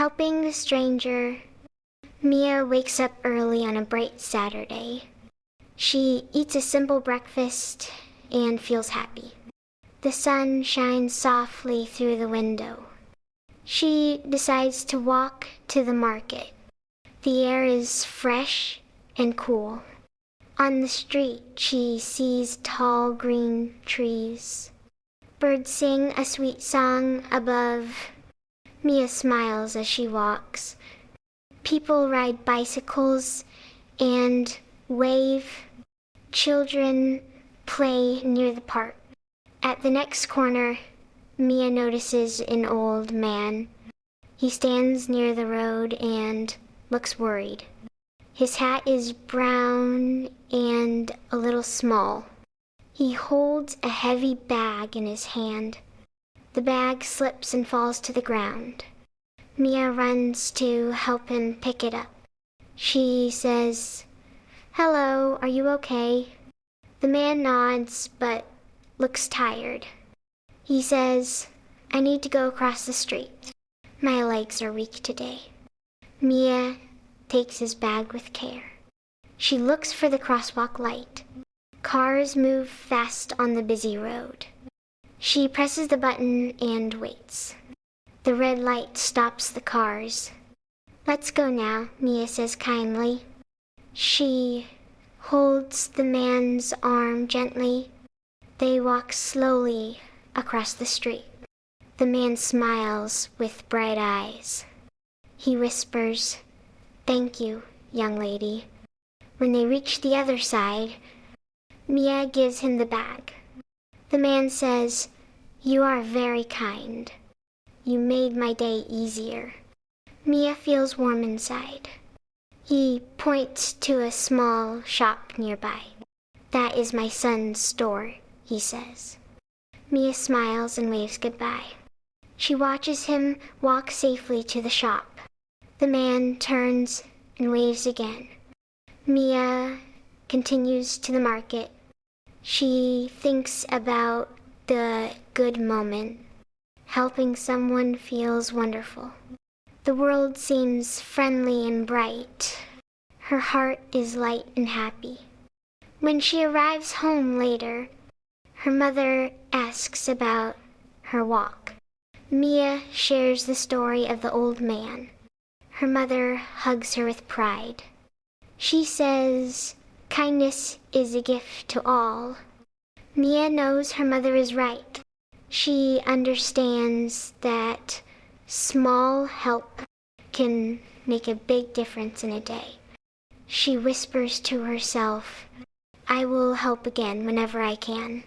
Helping the stranger, Mia wakes up early on a bright Saturday. She eats a simple breakfast and feels happy. The sun shines softly through the window. She decides to walk to the market. The air is fresh and cool. On the street, she sees tall green trees. Birds sing a sweet song above. Mia smiles as she walks. People ride bicycles and wave. Children play near the park. At the next corner, Mia notices an old man. He stands near the road and looks worried. His hat is brown and a little small. He holds a heavy bag in his hand. The bag slips and falls to the ground. Mia runs to help him pick it up. She says, "Hello, are you okay?" The man nods, but looks tired. He says, "I need to go across the street. My legs are weak today." Mia takes his bag with care. She looks for the crosswalk light. Cars move fast on the busy road. She presses the button and waits. The red light stops the cars. "Let's go now," Mia says kindly. She holds the man's arm gently. They walk slowly across the street. The man smiles with bright eyes. He whispers, "Thank you, young lady." When they reach the other side, Mia gives him the bag. The man says, "You are very kind. You made my day easier." Mia feels warm inside. He points to a small shop nearby. "That is my son's store," he says. Mia smiles and waves goodbye. She watches him walk safely to the shop. The man turns and waves again. Mia continues to the market. She thinks about the good moment. Helping someone feels wonderful. The world seems friendly and bright. Her heart is light and happy. When she arrives home later, her mother asks about her walk. Mia shares the story of the old man. Her mother hugs her with pride. She says, "Kindness is a gift to all." Mia knows her mother is right. She understands that small help can make a big difference in a day. She whispers to herself, "I will help again whenever I can."